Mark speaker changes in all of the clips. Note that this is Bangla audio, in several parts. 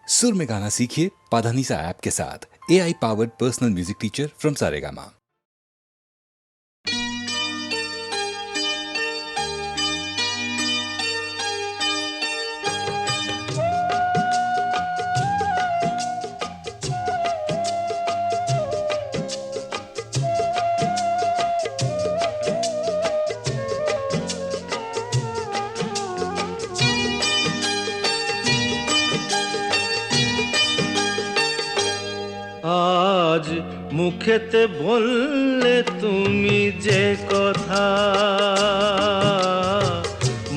Speaker 1: सुर में गाना सीखिए पाधानीसा ऐप के साथ। AI powered personal music teacher from Saregama.
Speaker 2: আজ মুখেতে বললে তুমি যে কথা,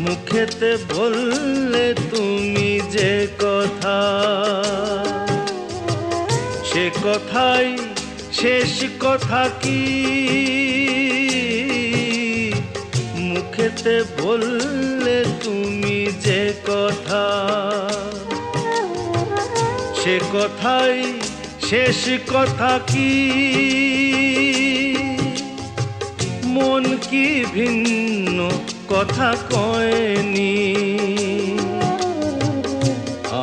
Speaker 2: মুখেতে বললে তুমি যে কথা, সে কথাই শেষ কথা কি? মুখেতে বললে তুমি যে কথা, সে কথাই শেষ কথা কি? মন কি ভিন্ন কথা কয়নি?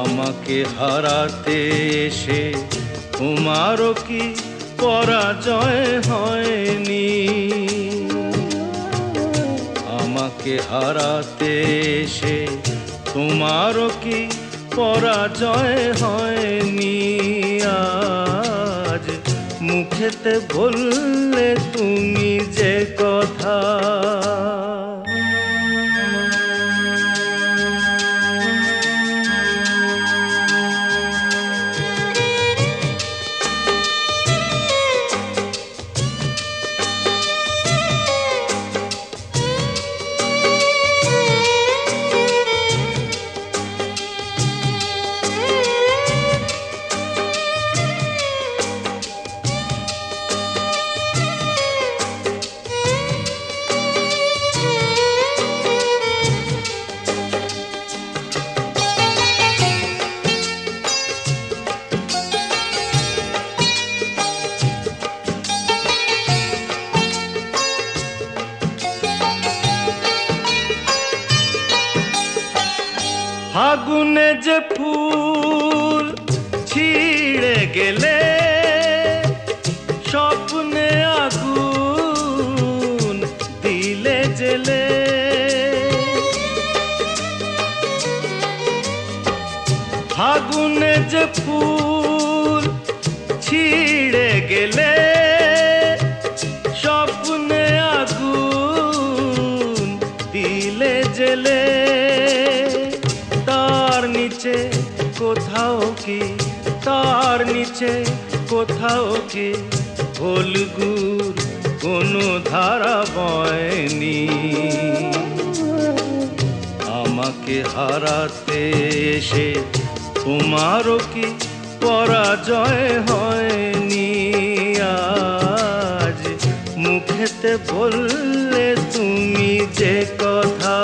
Speaker 2: আমাকে হারাতে এসে তোমারও কি পরাজয় হয়নি? আমাকে হারাতে এসে তোমারও কি পরাজয় হয়নি? আজ মুখেতে বললে তুমি যে কথা। ফাগুনে যে ফুল ছিঁড়ে গেলে, স্বপ্নে আগুন দিলে জেলে। ফাগুনে যে ফুল ছিঁড়ে গেলে, স্বপ্নে আগুন দিলে জেলে। তার নিচে কোথাও কি, তার নিচে কোথাও কি ফলগুর কোনো ধারা বয়নি? আমাকে হারাতে এসে তোমারও কি পরাজয় হয়নি? আজ মুখেতে বললে তুমি যে কথা।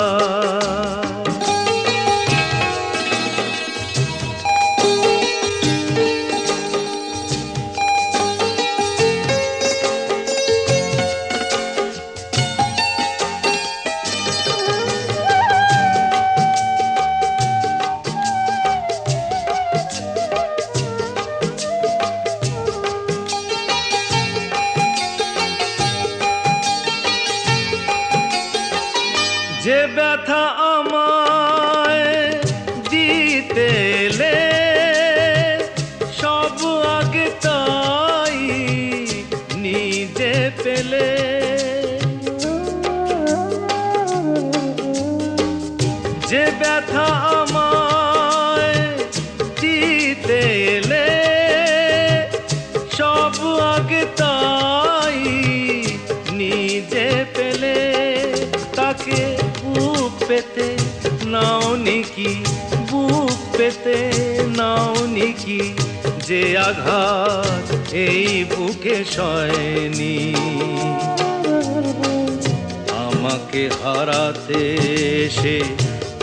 Speaker 2: যে ব্যথা আমায় দিতে এলে, সব আগে তাই নিজে পেলে। যে ব্যথা আমায় দিতে এলে, সব আগে তাই নিজে পেলে। তাকে বুক পেতে নাও নিকি, বুক পেতে নাও নিকি, যে আঘাত এই বুকে সয়নি? আমাকে হারাতে এসে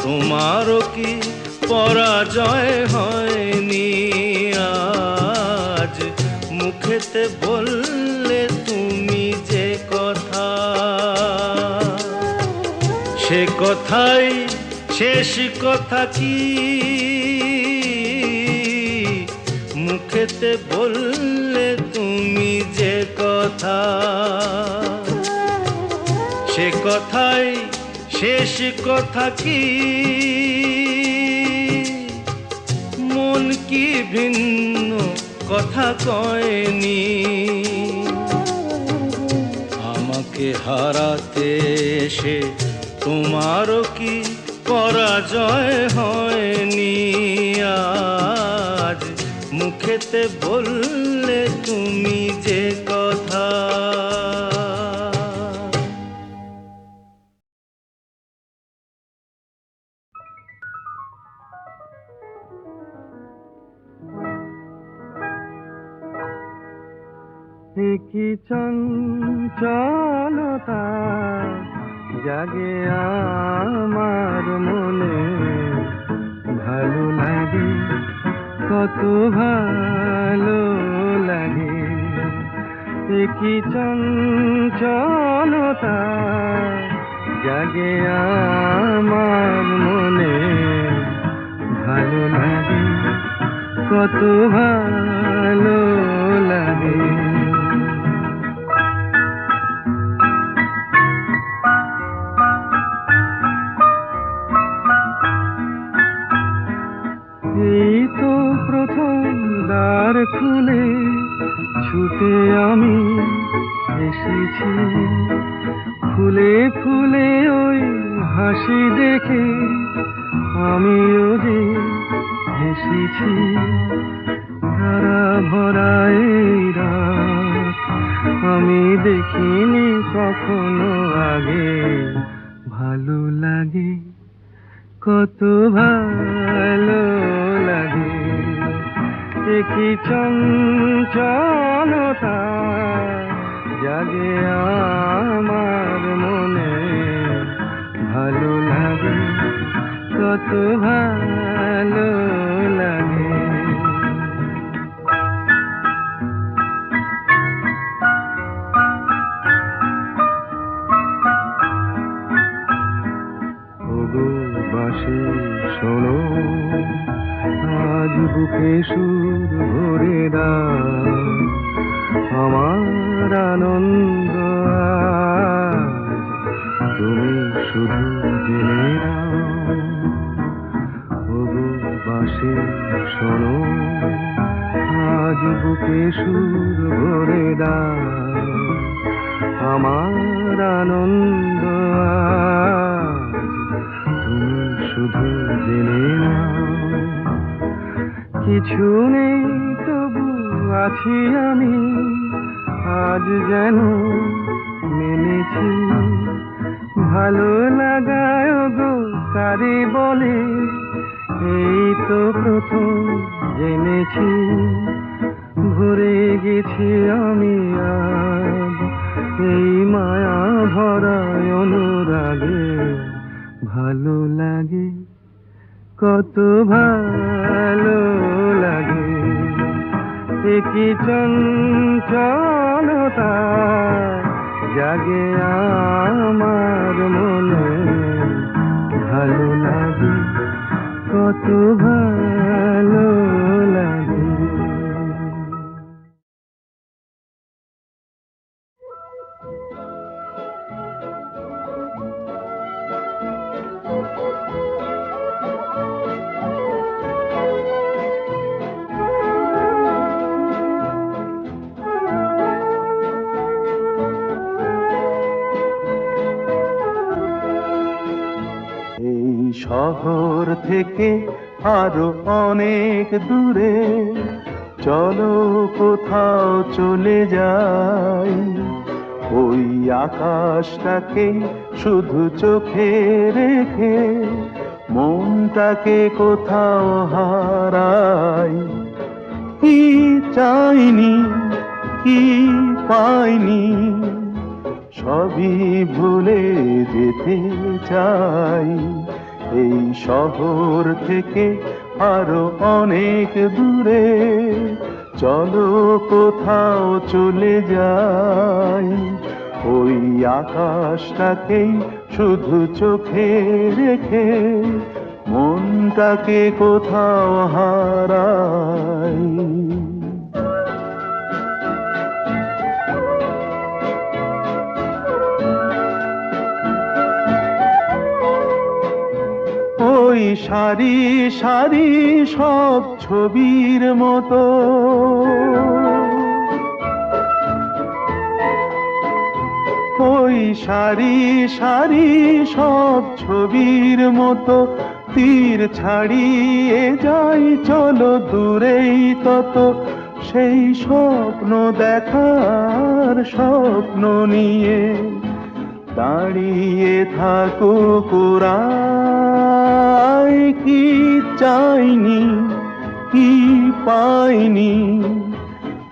Speaker 2: তোমারও কি পরাজয় হয়নি? আজ মুখেতে বললে তুমি যে কথা, সে কথাই শেষ কথা কি? মুখেতে বললে তুমি যে কথা, সে কথাই শেষ কথা কি? মন কি ভিন্ন কথা কয়নি? আমাকে হারাতে এসে তোমারও কি পরাজয় হয়নি? আজ মুখেতে বললে তুমি যে কথা।
Speaker 3: কি চঞ্চলতা জাগে আমার মনে, ভালো লাগে কত ভালো লাগে। কি চঞ্চলতা জাগে আমার মনে, ভালো লাগে কত ভালো লাগে। এই তো প্রথম দ্বার খুলে ছুটে আমি এসেছি, ফুলে ফুলে ওই হাসি দেখে আমিও যে হেসেছি। ধারা ভরা এই রাত আমি দেখিনি কখনো আগে, ভালো লাগে কত ভালো লাগে। কি চঞ্চলতা জাগে আমার মনে, ভালো লাগে কত ভালো লাগে। বাঁশি শোনো আজ বুকে সুর ভরে দাও, আমার আনন্দ আজ তুমি শুধু জেনে নাও। ওগো বাঁশি শোনো আজ বুকে সুর ভরে দাও, আমার আনন্দ শুধু জেনে নাও। কিছু নেই তবু আছি আমি, আজ যেন মেনেছি। ভালো লাগায় গো কারে বলে, এই তো প্রথম জেনেছি। ভরে গেছি আমি আজ এই মায়া ভরা অনুরাগে, ভালো লাগে কত ভালো লাগে। কি চঞ্চলতা জাগে আমার মনে, ভালো লাগে কত ভালো লাগে। শহর থেকে আরো অনেক দূরে চলো কোথাও চলে যাই, ওই আকাশটাকে শুধু চোখে রেখে মনটাকে কোথাও হারাই। কি চাইনি কি পাইনি সবই ভুলে যেতে চাই, এই শহর থেকে আরো অনেক দূরে চলো কোথাও চলে যাই, ওই আকাশটাকেই শুধু চোখে রেখে মনটাকে কোথাও হারাই। সারি সারি সব ছবির মতো ওই সারি সারি সব ছবির মতো তীর ছাড়িয়ে যাই চলো দূরেই তত সেই স্বপ্ন দেখার স্বপ্ন নিয়ে দাঁড়িয়ে থাকুক ওরাই কি চাইনি কি পাইনি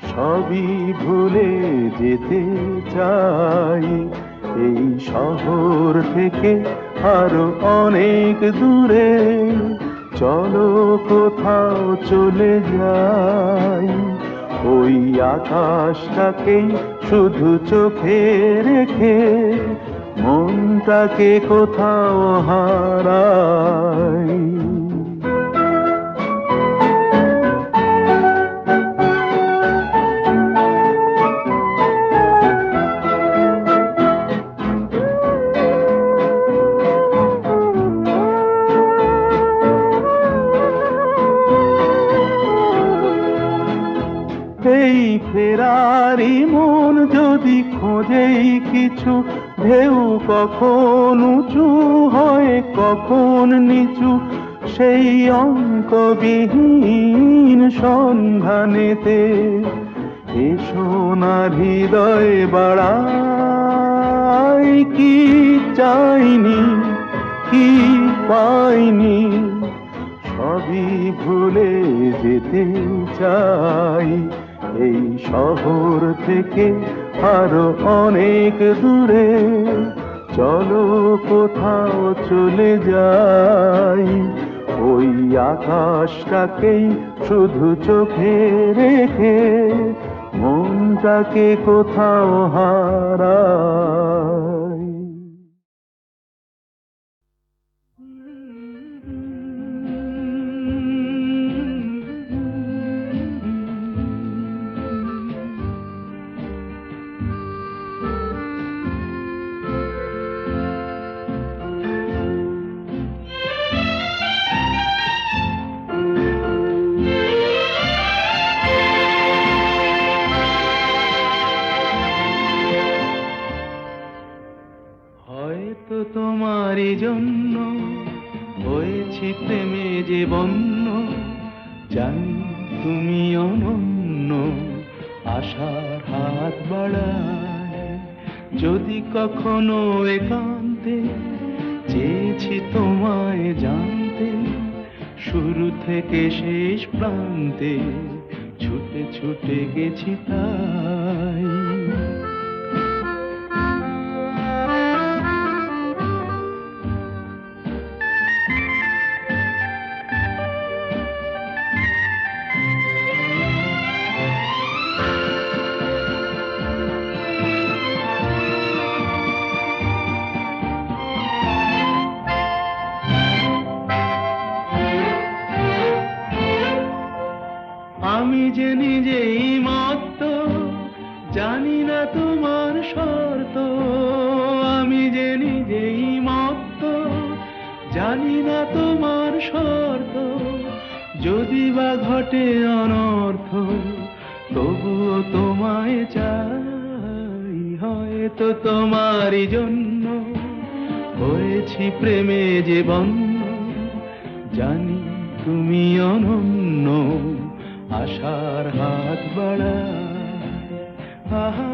Speaker 3: সবই ভুলে যেতে চাই এই শহর থেকে আরো অনেক দূরে চলো কোথাও চলে যাই ওই আকাশটাকেই শুধু চোখে রেখে মনটাকে কোথাও হারাই এই ফেরারি মন যদি খোঁজেই কিছু ঢেউ কখন উঁচু হয় কখন নিচু সেই অঙ্কবিহীন সন্ধানেতে এ সোনার হৃদয় বাড়াই কি চাইনি কি পাইনি সবই ভুলে যেতে চাই এই শহর থেকে আরো অনেক দূরে চলো কোথাও চলে যাই ওই আকাশটাকেই শুধু চোখে রেখে মনটাকে কোথাও হারাই
Speaker 2: হয়তো তোমারই জন্য হয়েছি প্রেমে যে বন্য জানি তুমি অনন্য আশার হাত বাড়ায় যদি কখনো একান্তে চেয়েছি তোমায় জানতে শুরু থেকে শেষ প্রান্তে ছুটে ছুটে গেছি তাই আমি যে নিজেই মত্ত জানি না তোমার শর্ত আমি যে নিজেই মত্ত জানি না তোমার শর্ত যদি বা ঘটে অনর্থ তবুও তোমায় চাই হয়তো তোমারই জন্য হয়েছি প্রেমে যে বন্য জানি তুমি অনন্য আশার হাত বাড়ায় আহা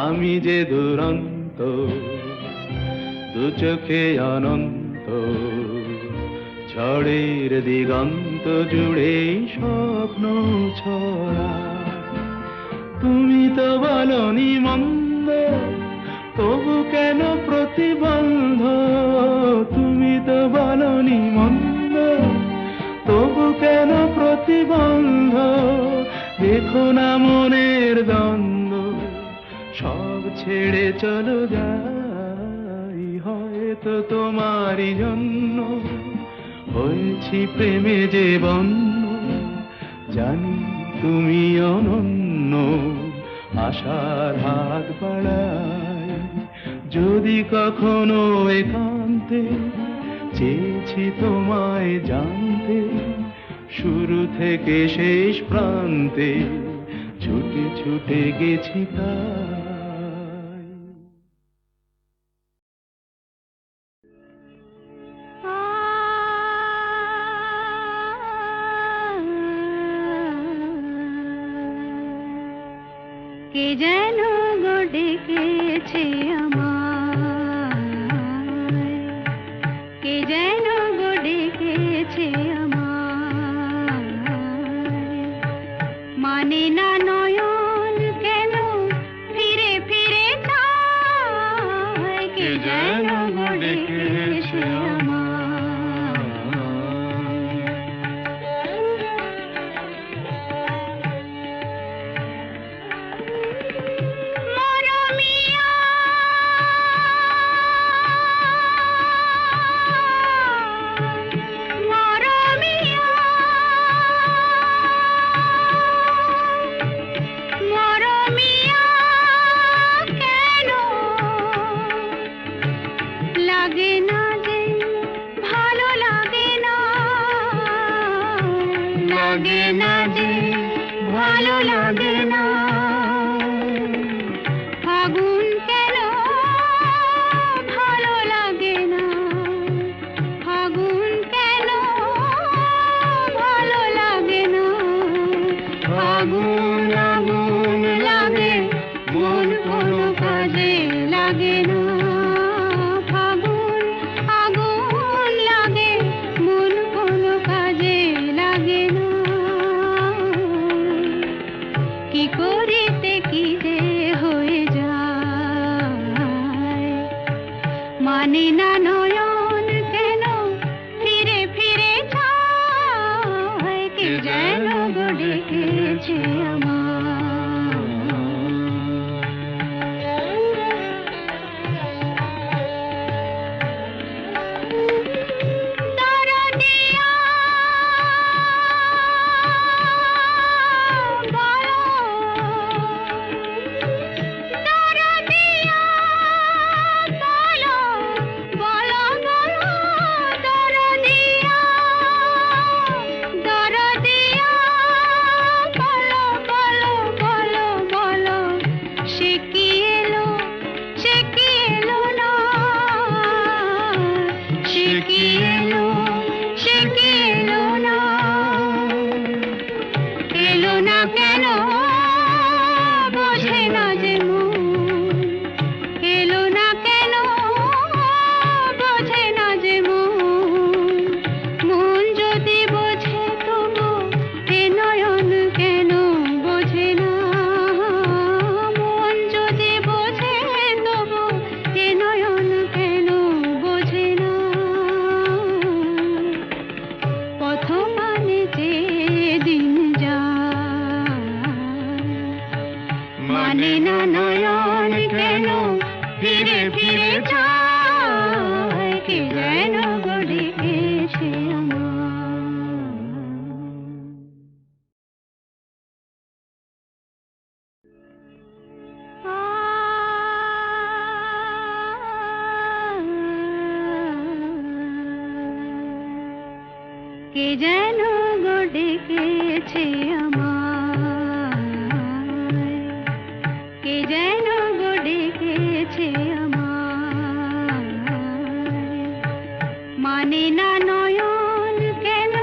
Speaker 2: আমি যে দুরন্ত দু চোখে অনন্ত ঝড়ের দিগন্ত জুড়ে স্বপ্ন ছড়া তুমি তো বলনি মন্দ তবু কেন প্রতিবন্ধ তুমি তো বলনি মন্দ তবু কেন প্রতিবন্ধ দেখো না মনের দ্বন্দ্ব সব ছেড়ে চলো যাই হয়তো তোমারই জন্য হয়েছি প্রেমে যে বন্য, জানি তুমি অনন্য, আশার হাত বাড়াই। যদি কখনো একান্তে চেয়েছি তোমায় জানতে, শুরু থেকে শেষ প্রান্তে ছুটে ছুটে গেছি তাই।
Speaker 4: কে যেন গো ডেকেছে আমায়, কে যেন গো ডেকেছে আমায়, মানে না নয়ন কেন ফিরে ফিরে চায়, কে যেন গো ডেকেছে আমায়। লাগে না যে ভালো লাগে না, লাগে না যে ভালো লাগে না, ফাগুন কেন ভালো লাগে না, ফাগুন কেন ভালো লাগে না, ফাগুন আগুন লাগে মন কোনো কাজে লাগে না, ফাগুন আগুন লাগে মন কোনো কাজে লাগে না, কি করিতে কি যে হয়ে যায়, মানে না নয়ন কেন ফিরে ফিরে চায়, কে যেন গো ডেকেছে আমায়। কেন বোঝে না যে মন, এলো না কেন বোঝে না যে মন, মন যদি বোঝে তবু এ নয়ন কেন বোঝে না, মন যদি বোঝে তবু এ নয়ন কেন বোঝে না, পথ মানে যে দিন মানে না নয়ন কেন ফিরে ফিরে যায়, কে যেন গো ডেকেছে আমায়, কে যেন গো ডেকেছে আমায়, কে যেন গো ডেকেছে আমায়, মানে না নয়ন কেন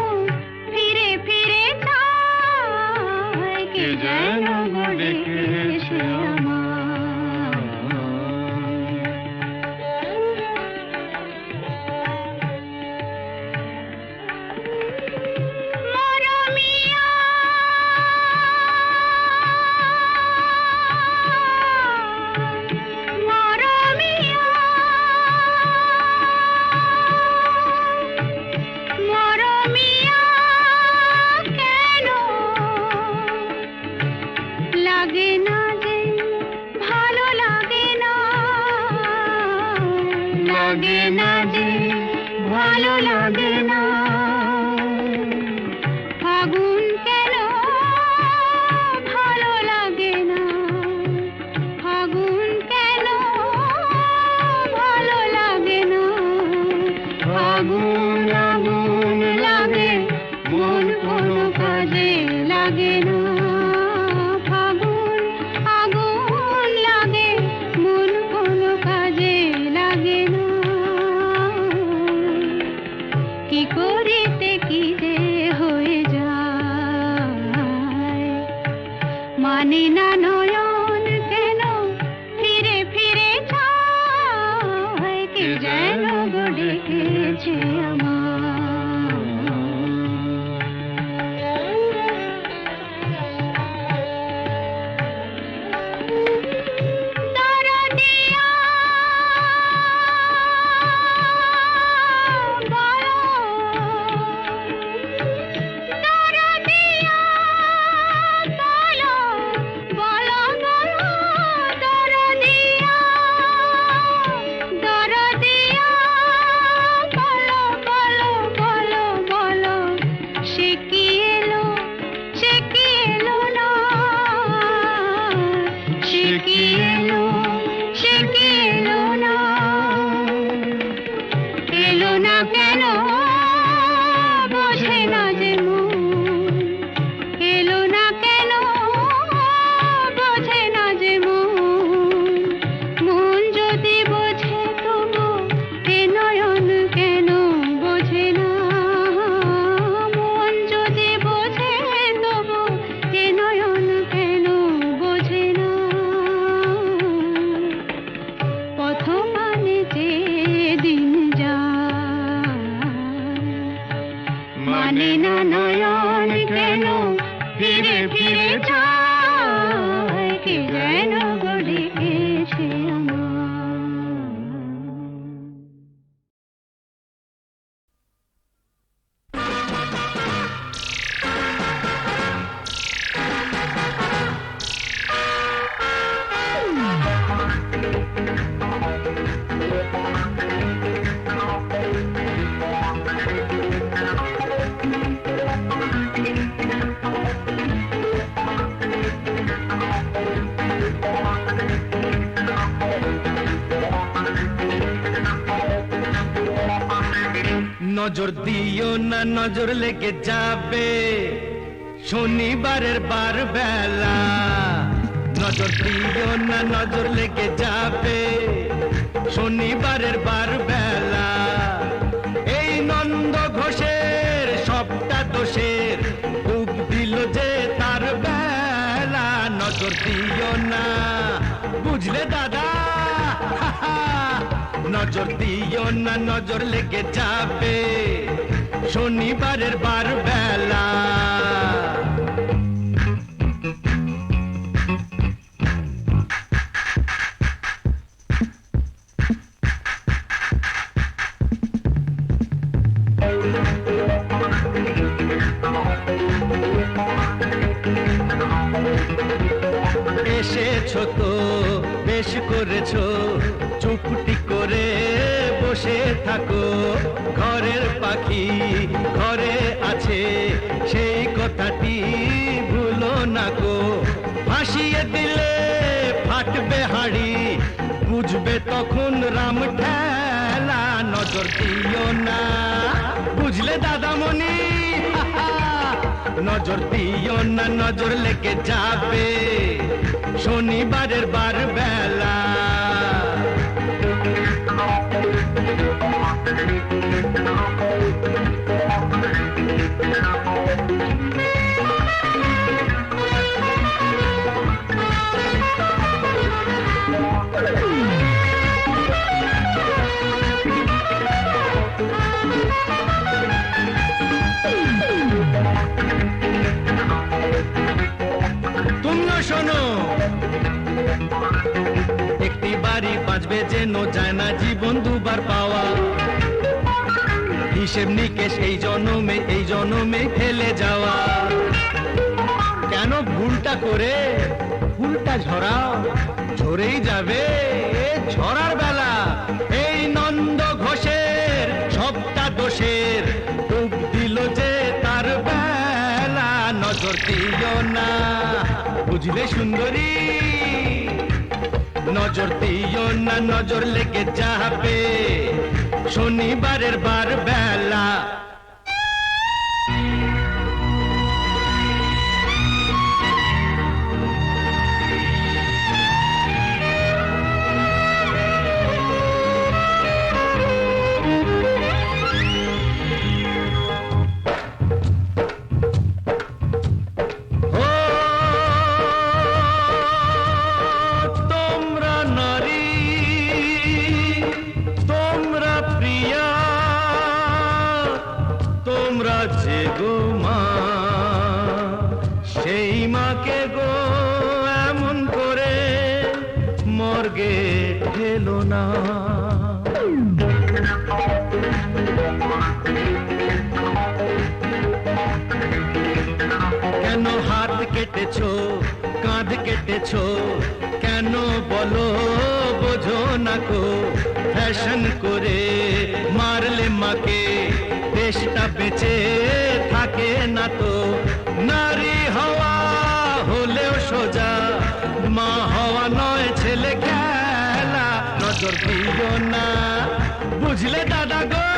Speaker 4: ফিরে ফিরে চায়, কে যেন গো ডেকেছে আমায়। আগুন লাগে মন কোনো কাজে লাগে না ফাগুন আগুন লাগে মন কোনো কাজে লাগে না কি করিতে কি যে হয়ে যায় মানে না নয়ন কেন ফিরে ফিরে চায় কে যেন গো ডেকেছে কেন বোঝে না যে মন এলো না কেন বোঝে না যে মন যদি বোঝে তবু এ নয়ন কেন বোঝে না মন যদি বোঝে তবু এ নয়ন কেন বোঝে না পথ মানে যে দিন মানে না নয়ন কেন ফিরে ফিরে যায় কে যেন গো ডেকেছে
Speaker 2: নজর দিও না নজর লেগে যাবে শনিবারের বার বেলা নজর দিও না নজর লেগে যাবে শনিবারের বার বেলা এই নন্দ ঘোষের সবটা দোষের খুব দিল যে তার বেলা নজর দিও না বুঝলে দাদা নজর দিও না নজর লেগে যাবে শনিবারের বার বেলা এসেছো তো বেশ করেছো চুপটি করে বসে থাকো ঘরের পাখি ঘরে আছে সেই কথাটি ভুলো না গো ভাসিয়ে দিলে ফাটবে হাড়ি বুঝবে তখন রাম ঠেলা নজর দিও না বুঝলে দাদামণি নজর দিও না নজর লেগে যাবে শনিবারের বার বেলা তুমিও শোনো একটি বাড়ি বাঁচবে যেন যায় না জীবন দুবার পাওয়া হিসেব নিকেশ এই জনমে ফেলে যাওয়া কেন ভুলটা করে ফুলটা ঝরাও ঝরেই যাবে ঝরার বেলা এই নন্দ ঘোষের সবটা দোষের ডুব দিল যে তার বেলা নজর দিও না বুঝলে সুন্দরী নজর দিও না নজর লেগে যাবে শনিবারের বার বেলা তোমরা যে গো মা, সেই মাকে গো এমন করে মর্গে ঠেলো না। কেন হাত কেটেছো, কাঁধ কেটেছো, কেন বলো বোঝো না কো? ফ্যাশন করে মারলে মাকে দেশটা বেঁচে থাকে না তো। নারী হওয়া হলেও সোজা, মা হওয়া নয় ছেলে খেলা। নজর দিও না, বুঝলে দাদা গো,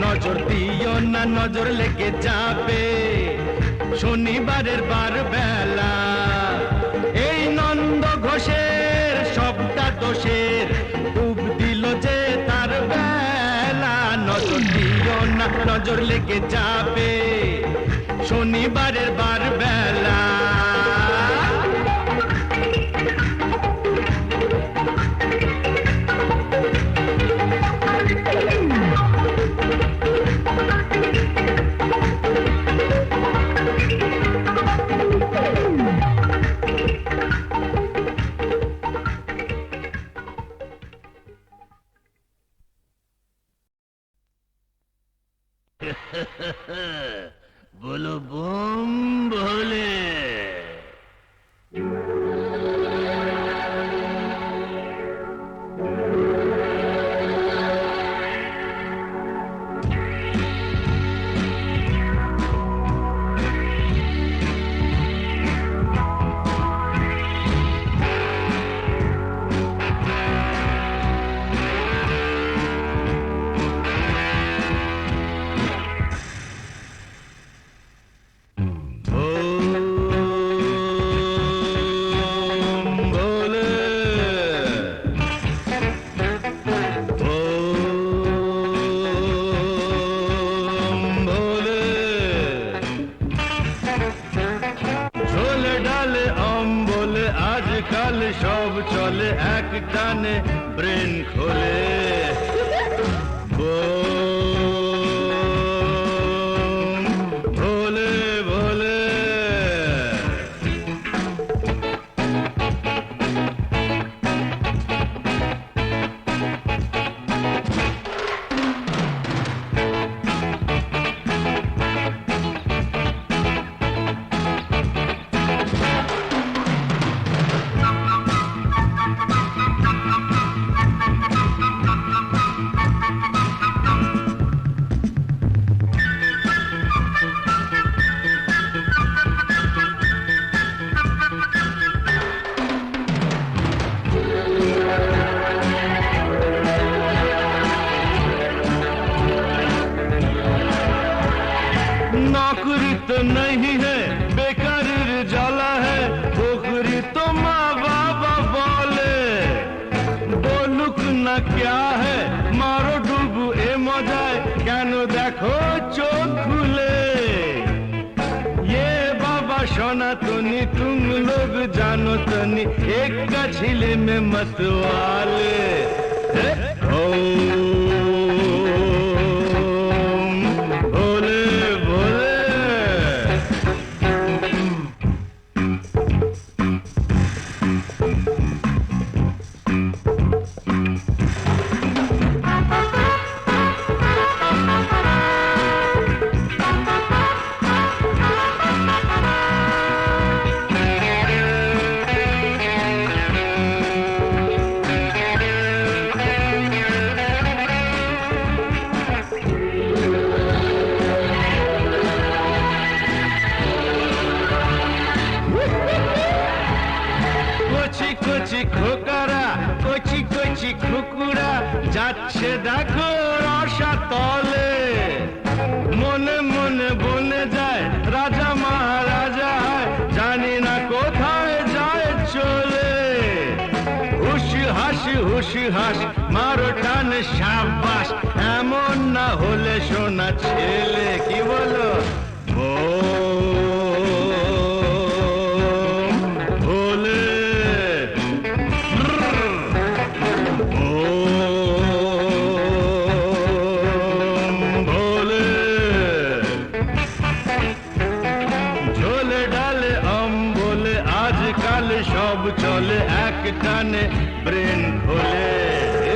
Speaker 2: নজর দিও না, নজর লেগে যাবে শনিবারের বার বেলা। এই নন্দ ঘোষের সবটা দোষের ডুব দিল যে তার বেলা। নজর দিও না, নজর লেগে যাবে শনিবারের বার বেলা। बोलो बम भोले। আজকাল সব চলে এক টানে ব্রেন খোলে। ভোলে ভোলে नौकरी तो नहीं है, बेकारीर जाला है, पोखरी तो माँ बाबा बोले। बोलुक ना क्या है, मारो डूबू ए मजाए, कैनो देखो चोख खुले। ये बाबा सोना तुनी तुम लोग जानो तनी, एक का छिले में मतवाले। কচি খোকারা, কচি কচি খুকুরা যাচ্ছে দেখো রসা তলে। মনে মনে বনে যায় রাজা মহারাজা হয়, জানি না কোথায় যায় চলে। হুশি হাস মারো টান সাবাস, এমন না হলে সোনা ছেলে। কি বলো? ভোলে চলে এক টানে ব্রেন খোলে